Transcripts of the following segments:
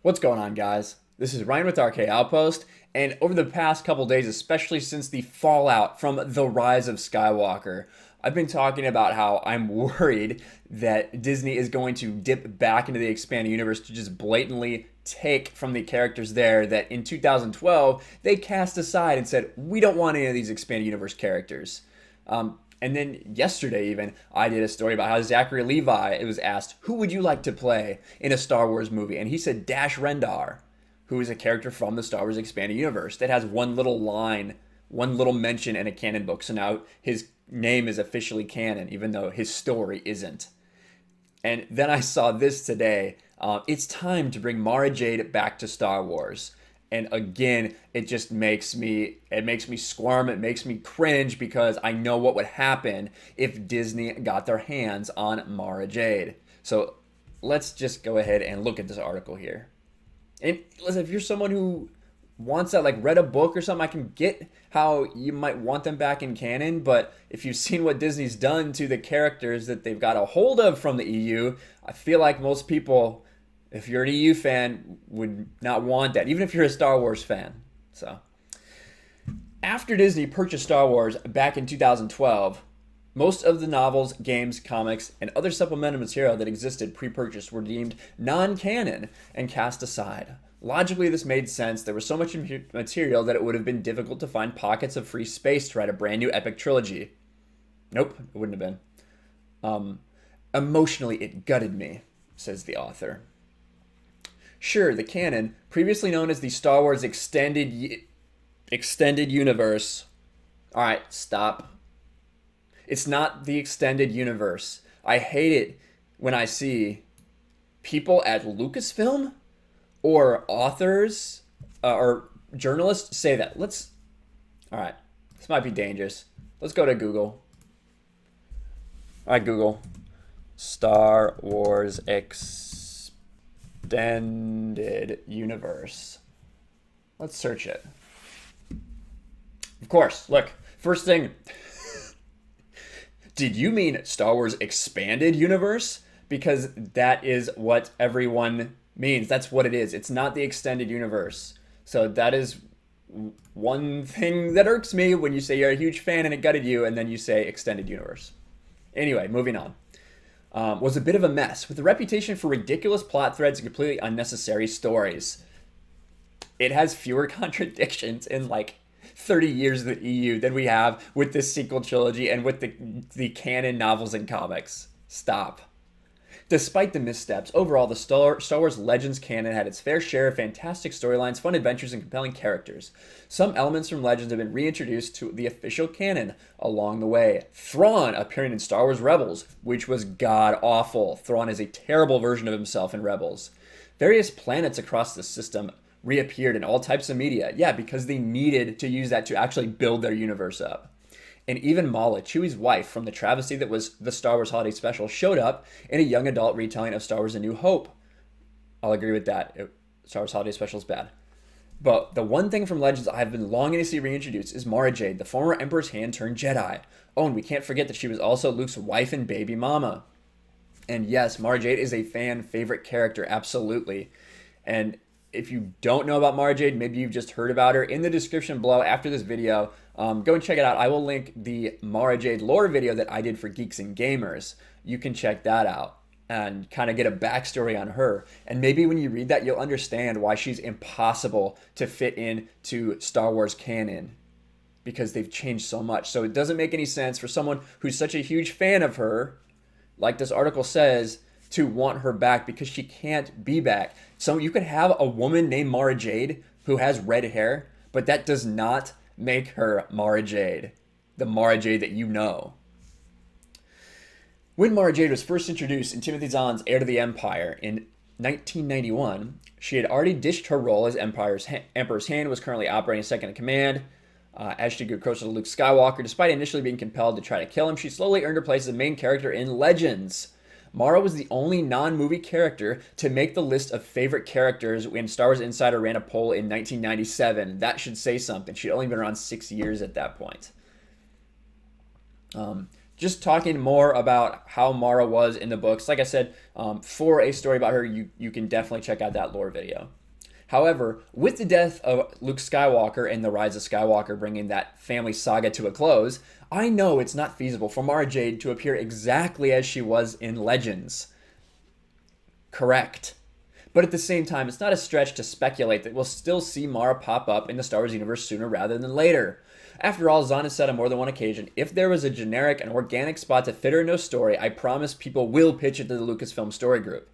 What's going on, guys? This is Ryan with RK Outpost, and over the past couple days, especially since the fallout from the Rise of Skywalker, I've been talking about how I'm worried that Disney is going to dip back into the expanded universe to just blatantly take from the characters there that in 2012 they cast aside and said, we don't want any of these expanded universe characters. And then yesterday, even, I did a story about how Zachary Levi, it was asked, who would you like to play in a Star Wars movie? And he said Dash Rendar, who is a character from the Star Wars Expanded Universe that has one little line, one little mention in a canon book. So now his name is officially canon, even though his story isn't. And then I saw this today. It's time to bring Mara Jade back to Star Wars. And again, it just makes me squirm, it makes me cringe because I know what would happen if Disney got their hands on Mara Jade. So let's just go ahead and look at this article here. And listen, if you're someone who wants that, like read a book or something, I can get how you might want them back in canon, but if you've seen what Disney's done to the characters that they've got a hold of from the EU, I feel like most people, if you're an EU fan, would not want that, even if you're a Star Wars fan. So, after Disney purchased Star Wars back in 2012, most of the novels, games, comics, and other supplemental material that existed pre-purchase were deemed non-canon and cast aside. Logically, this made sense. There was so much material that it would have been difficult to find pockets of free space to write a brand new epic trilogy. Nope, it wouldn't have been. Emotionally, it gutted me, says the author. Sure, the canon, previously known as the Star Wars Extended Universe. All right, stop. It's not the Extended Universe. I hate it when I see people at Lucasfilm or authors or journalists say that. All right, this might be dangerous. Let's go to Google. All right, Google. Star Wars Extended Universe. Let's search it. Of course, look, first thing, did you mean Star Wars Expanded Universe? Because that is what everyone means. That's what it is. It's not the Extended Universe. So that is one thing that irks me when you say you're a huge fan and it gutted you, and then you say Extended Universe. Anyway, moving on. Was a bit of a mess, with a reputation for ridiculous plot threads and completely unnecessary stories. It has fewer contradictions in like 30 years of the EU than we have with this sequel trilogy and with the canon novels and comics. Stop. Despite the missteps, overall the Star Wars Legends canon had its fair share of fantastic storylines, fun adventures, and compelling characters. Some elements from Legends have been reintroduced to the official canon along the way. Thrawn appearing in Star Wars Rebels, which was god-awful. Thrawn is a terrible version of himself in Rebels. Various planets across the system reappeared in all types of media. Yeah, because they needed to use that to actually build their universe up. And even Mala, Chewie's wife from the travesty that was the Star Wars Holiday Special, showed up in a young adult retelling of Star Wars A New Hope. I'll agree with that. Star Wars Holiday Special is bad. But the one thing from Legends I've been longing to see reintroduced is Mara Jade, the former Emperor's hand turned Jedi. Oh, and we can't forget that she was also Luke's wife and baby mama. And yes, Mara Jade is a fan favorite character, absolutely. And if you don't know about Mara Jade, maybe you've just heard about her, in the description below after this video, go and check it out. I will link the Mara Jade lore video that I did for Geeks and Gamers. You can check that out and kind of get a backstory on her. And maybe when you read that, you'll understand why she's impossible to fit into Star Wars canon, because they've changed so much. So it doesn't make any sense for someone who's such a huge fan of her, like this article says, to want her back, because she can't be back. So you could have a woman named Mara Jade who has red hair, but that does not make her Mara Jade, the Mara Jade that you know. When Mara Jade was first introduced in Timothy Zahn's Heir to the Empire in 1991, she had already ditched her role as Emperor's hand, was currently operating second in command. As she grew closer to Luke Skywalker, despite initially being compelled to try to kill him, she slowly earned her place as the main character in Legends. Mara was the only non-movie character to make the list of favorite characters when Star Wars Insider ran a poll in 1997. That should say something. She'd only been around 6 years at that point. just talking more about how Mara was in the books. Like I said, for a story about her, you can definitely check out that lore video. However, with the death of Luke Skywalker and the Rise of Skywalker bringing that family saga to a close, I know it's not feasible for Mara Jade to appear exactly as she was in Legends. Correct. But at the same time, it's not a stretch to speculate that we'll still see Mara pop up in the Star Wars universe sooner rather than later. After all, Zahn has said on more than one occasion, if there was a generic and organic spot to fit her into a story, I promise people will pitch it to the Lucasfilm story group.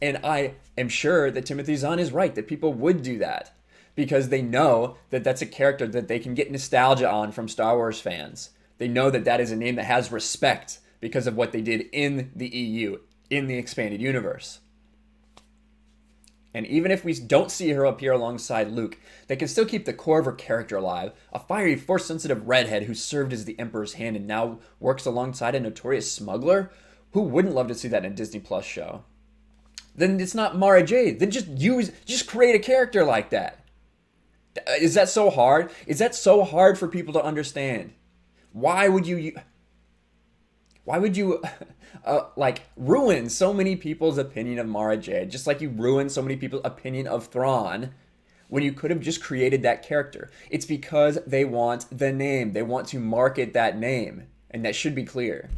And I am sure that Timothy Zahn is right, that people would do that. Because they know that that's a character that they can get nostalgia on from Star Wars fans. They know that that is a name that has respect because of what they did in the EU, in the expanded universe. And even if we don't see her appear alongside Luke, they can still keep the core of her character alive, a fiery, force-sensitive redhead who served as the Emperor's hand and now works alongside a notorious smuggler. Who wouldn't love to see that in a Disney Plus show? Then it's not Mara Jade. Then just create a character like that. Is that so hard? Is that so hard for people to understand? Why would you like ruin so many people's opinion of Mara Jade, just like you ruined so many people's opinion of Thrawn, when you could have just created that character? It's because they want the name. They want to market that name, and that should be clear.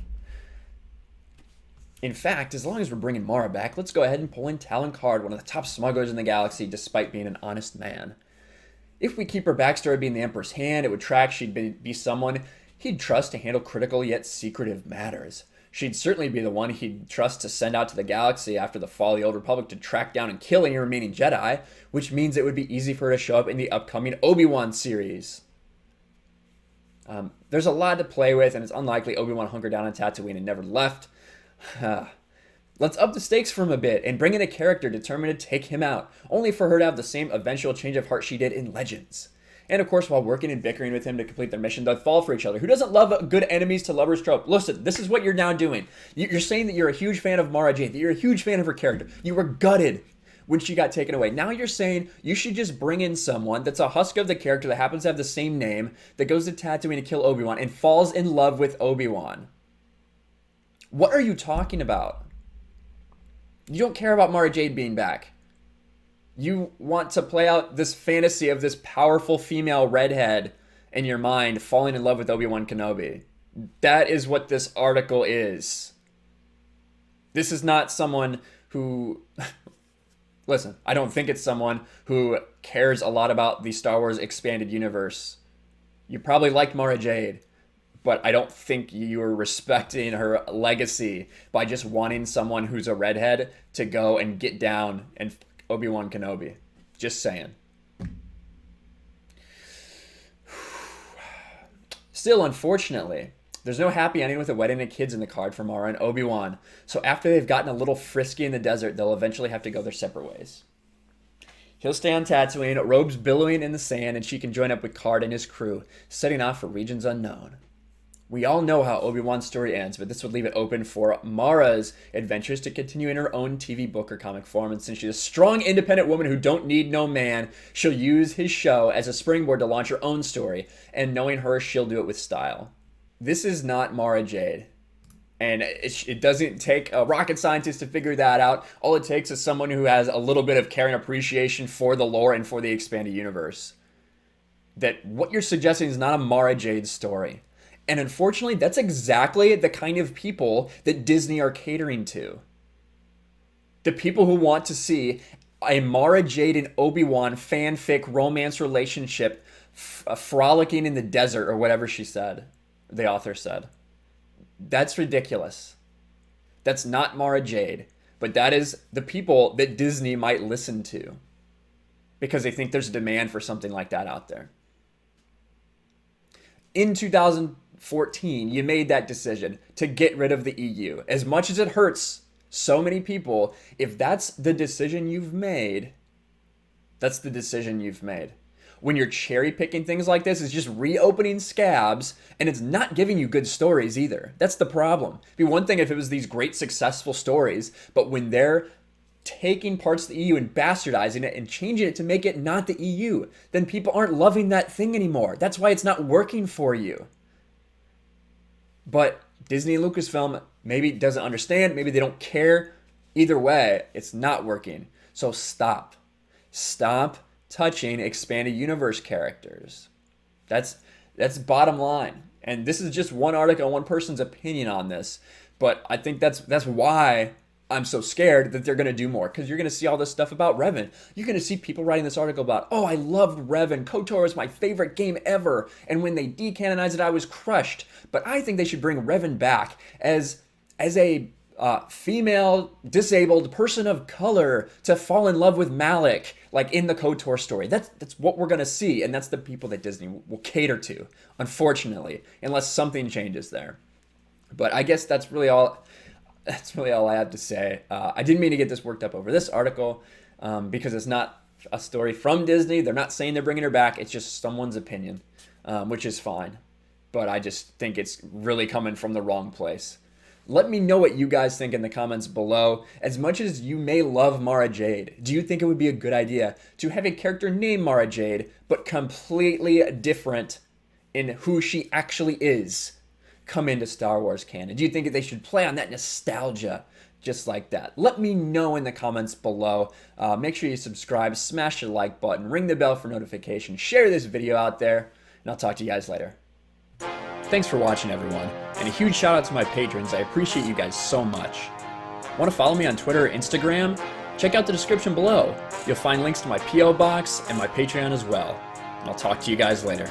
In fact, as long as we're bringing Mara back, let's go ahead and pull in Talon Card, one of the top smugglers in the galaxy, despite being an honest man. If we keep her backstory being the Emperor's hand, it would track she'd be someone he'd trust to handle critical yet secretive matters. She'd certainly be the one he'd trust to send out to the galaxy after the fall of the Old Republic to track down and kill any remaining Jedi, which means it would be easy for her to show up in the upcoming Obi-Wan series. There's a lot to play with, and it's unlikely Obi-Wan hunkered down on Tatooine and never left. Let's up the stakes for him a bit and bring in a character determined to take him out, only for her to have the same eventual change of heart she did in Legends. And of course, while working and bickering with him to complete their mission, they'll fall for each other. Who doesn't love good enemies to lovers trope? Listen, this is what you're now doing. You're saying that you're a huge fan of Mara Jade, that you're a huge fan of her character. You were gutted when she got taken away. Now you're saying you should just bring in someone that's a husk of the character that happens to have the same name, that goes to Tatooine to kill Obi-Wan, and falls in love with Obi-Wan. What are you talking about? You don't care about Mara Jade being back. You want to play out this fantasy of this powerful female redhead in your mind falling in love with Obi-Wan Kenobi. That is what this article is. This is not someone who... Listen, I don't think it's someone who cares a lot about the Star Wars expanded universe. You probably liked Mara Jade, but I don't think you're respecting her legacy by just wanting someone who's a redhead to go and get down and Obi-Wan Kenobi. Just saying. Still, unfortunately, there's no happy ending with a wedding and kids in the card for Mara and Obi-Wan. So after they've gotten a little frisky in the desert, they'll eventually have to go their separate ways. He'll stay on Tatooine, robes billowing in the sand, and she can join up with Card and his crew, setting off for regions unknown. We all know how Obi-Wan's story ends, but this would leave it open for Mara's adventures to continue in her own TV book or comic form, and since she's a strong, independent woman who don't need no man, she'll use his show as a springboard to launch her own story, and knowing her, she'll do it with style. This is not Mara Jade, and it doesn't take a rocket scientist to figure that out. All it takes is someone who has a little bit of care and appreciation for the lore and for the expanded universe. That what you're suggesting is not a Mara Jade story. And unfortunately, that's exactly the kind of people that Disney are catering to. The people who want to see a Mara Jade and Obi-Wan fanfic romance relationship frolicking in the desert, or whatever she said, the author said. That's ridiculous. That's not Mara Jade, but that is the people that Disney might listen to because they think there's a demand for something like that out there. In 2014, you made that decision to get rid of the EU. As much as it hurts so many people, if that's the decision you've made, that's the decision you've made. When you're cherry picking things like this, it's just reopening scabs, and it's not giving you good stories either. That's the problem. It'd be one thing if it was these great successful stories, but when they're taking parts of the EU and bastardizing it and changing it to make it not the EU, then people aren't loving that thing anymore. That's why it's not working for you. But Disney and Lucasfilm maybe doesn't understand, maybe they don't care. Either way, it's not working. So stop. Stop touching expanded universe characters. That's bottom line. And this is just one article, one person's opinion on this. But I think that's why I'm so scared that they're going to do more, because you're going to see all this stuff about Revan. You're going to see people writing this article about, oh, I loved Revan. KOTOR is my favorite game ever. And when they decanonized it, I was crushed. But I think they should bring Revan back as a female, disabled person of color to fall in love with Malik, like in the KOTOR story. That's what we're going to see. And that's the people that Disney will cater to, unfortunately, unless something changes there. But I guess that's really all I have to say. I didn't mean to get this worked up over this article because it's not a story from Disney. They're not saying they're bringing her back. It's just someone's opinion, which is fine. But I just think it's really coming from the wrong place. Let me know what you guys think in the comments below. As much as you may love Mara Jade, do you think it would be a good idea to have a character named Mara Jade, but completely different in who she actually is, come into Star Wars canon? Do you think that they should play on that nostalgia just like that? Let me know in the comments below. Make sure you subscribe, smash the like button, ring the bell for notifications, share this video out there, and I'll talk to you guys later. Thanks for watching, everyone, and a huge shout out to my patrons. I appreciate you guys so much. Want to follow me on Twitter or Instagram? Check out the description below. You'll find links to my P.O. box and my Patreon as well. And I'll talk to you guys later.